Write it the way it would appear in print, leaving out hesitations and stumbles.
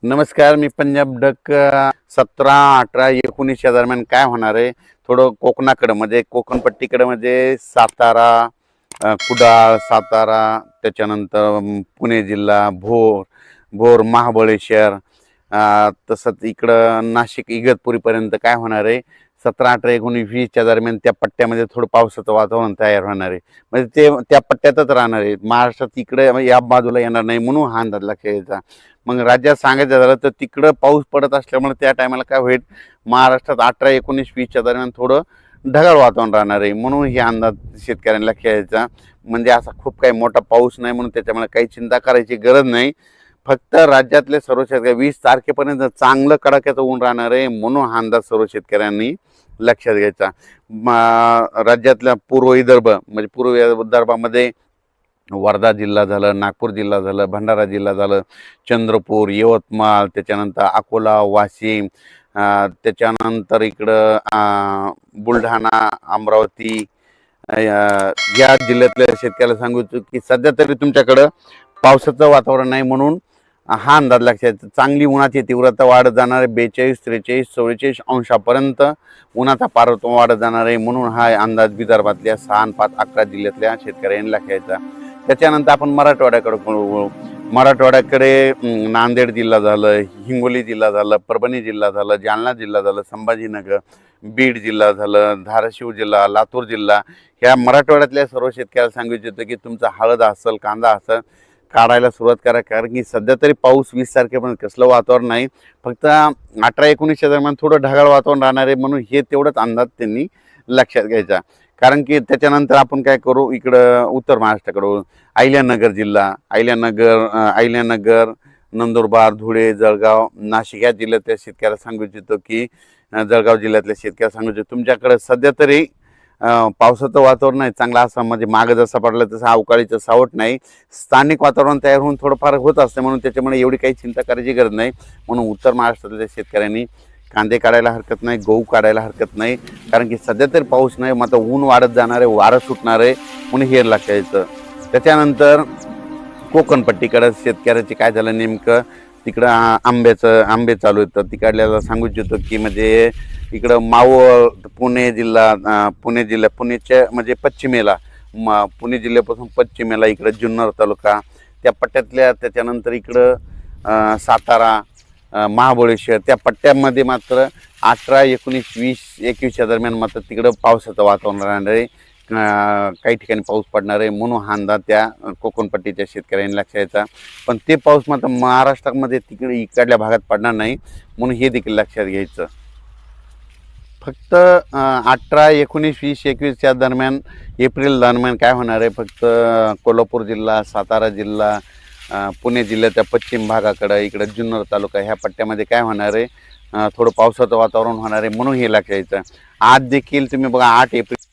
नमस्कार, मी पंजाब डक 17, 18, 19 या दरम्यान काय होणार आहे थोडं कोकणाकडे म्हणजे कोकणपट्टीकडे म्हणजे सातारा, कुडाळ, सातारा, त्याच्यानंतर पुणे जिल्हा, भोर, महाबळेश्वर, तसंच इकडं नाशिक इगतपुरीपर्यंत काय होणार आहे 17, 18, 19, 20च्या दरम्यान त्या पट्ट्यामध्ये थोडं पावसाचं वातावरण तयार होणार आहे. म्हणजे ते त्या पट्ट्यातच राहणार आहे. महाराष्ट्रात इकडे या बाजूला येणार नाही म्हणून हा अंदाज लक्षात घ्यायचा. मग राज्यात सांगायचं झालं तर तिकडं पाऊस पडत असल्यामुळे त्या टायमाला काय होईल, महाराष्ट्रात 18, 19, 20च्या दरम्यान थोडं ढगाळ वातावरण राहणार आहे. म्हणून हे अंदाज शेतकऱ्यांना लक्षात घ्यायचा. म्हणजे असा खूप काही मोठा पाऊस नाही म्हणून त्याच्यामुळे काही चिंता करायची गरज नाही. फक्त राज्यातले सर्व शेतकरी 20 तारखेपर्यंत चांगलं कडाक्याचं ऊन राहणार आहे म्हणून हा अंदाज सर्व शेतकऱ्यांनी लक्षात घ्यायचा. राज्यातल्या पूर्व विदर्भ म्हणजे पूर्व विदर्भामध्ये वर्धा जिल्हा झालं, नागपूर जिल्हा झालं, भंडारा जिल्हा झालं, चंद्रपूर, यवतमाळ, त्याच्यानंतर अकोला, वाशिम, त्याच्यानंतर इकडं बुलढाणा, अमरावती, या जिल्ह्यातल्या शेतकऱ्याला सांगू इच्छितो की सध्या तरी तुमच्याकडं पावसाचं वातावरण नाही म्हणून हा अंदाज लक्षात. चांगली उन्हाची तीव्रता वाढत जाणार आहे. 42, 43, 44 अंशापर्यंत उन्हाचा पारवतो वाढत जाणार आहे म्हणून हा अंदाज विदर्भातल्या 6, 5, 11 जिल्ह्यातल्या शेतकऱ्यांनी लक्षात. त्याच्यानंतर आपण मराठवाड्याकडे नांदेड जिल्हा झालं, हिंगोली जिल्हा झालं, परभणी जिल्हा झालं, जालना जिल्हा झालं, संभाजीनगर, बीड जिल्हा झालं, धाराशिव जिल्हा, लातूर जिल्हा, ह्या मराठवाड्यातल्या सर्व शेतकऱ्याला सांगू इच्छितो की तुमचा हळद असेल, कांदा असेल काढायला सुरुवात करा. कारण की सध्या तरी पाऊस 20 तारखेपर्यंत कसलं वातावरण नाही, फक्त 18, 19च्या दरम्यान थोडं ढगाळ वातावरण राहणार आहे म्हणून हे तेवढंच अंदाज त्यांनी लक्षात घ्यायचा. कारण की त्याच्यानंतर आपण काय करू, इकडं उत्तर महाराष्ट्राकडं अहिल्यानगर जिल्हा, अहिल्यानगर, नंदुरबार, धुळे, जळगाव, नाशिक या जिल्ह्यातल्या शेतकऱ्याला सांगू इच्छितो की जळगाव जिल्ह्यातल्या शेतकऱ्याला सांगू इच्छितो तुमच्याकडे सध्या तरी पावसाचं वातावरण आहे चांगला. असं म्हणजे मागं जसं पडलं तसं अवकाळीचं सावट नाही, स्थानिक वातावरण तयार होऊन थोडंफार होत असतं म्हणून त्याच्यामुळे एवढी काही चिंता करायची गरज नाही. म्हणून उत्तर महाराष्ट्रातल्या शेतकऱ्यांनी कांदे काढायला हरकत नाही, गहू काढायला हरकत नाही. कारण की सध्या तरी पाऊस नाही, मग आता ऊन वाढत जाणार आहे, वारं सुटणार आहे म्हणून हे लक्षात यायचं. त्याच्यानंतर कोकणपट्टीकडं शेतकऱ्याचे काय झालं नेमकं, तिकडं आंबे चालू आहेत. तर तिकडल्याला सांगू इच्छितो की म्हणजे इकडं मावळ, पुणेच्या म्हणजे पश्चिमेला, पुणे जिल्ह्यापासून पश्चिमेला इकडं जुन्नर तालुका त्या पट्ट्यातल्या, त्याच्यानंतर इकडं सातारा, महाबळेश्वर त्या पट्ट्यामध्ये मात्र 18, 19, 20, 21च्या दरम्यान मात्र तिकडं पावसाचं वातावरण राहणार आहे. काही ठिकाणी पाऊस पडणार आहे म्हणून हा अंदाज त्या कोकणपट्टीच्या शेतकऱ्यांनी लक्षात घ्यायचा. पण ते पाऊस मात्र महाराष्ट्रामध्ये तिकडे इकडल्या भागात पडणार नाही म्हणून हे देखील लक्षात घ्यायचं. फक्त 18, 19, 20, 21च्या दरम्यान एप्रिल दरम्यान काय होणार आहे, फक्त कोल्हापूर जिल्हा, सातारा जिल्हा, पुणे जिल्ह्याच्या पश्चिम भागाकडं इकडं जुन्नर तालुका ह्या पट्ट्यामध्ये काय होणार आहे, थोडं पावसाचं वातावरण होणार आहे म्हणून हे लक्षात घ्यायचं. आज देखील तुम्ही बघा 8 एप्रिल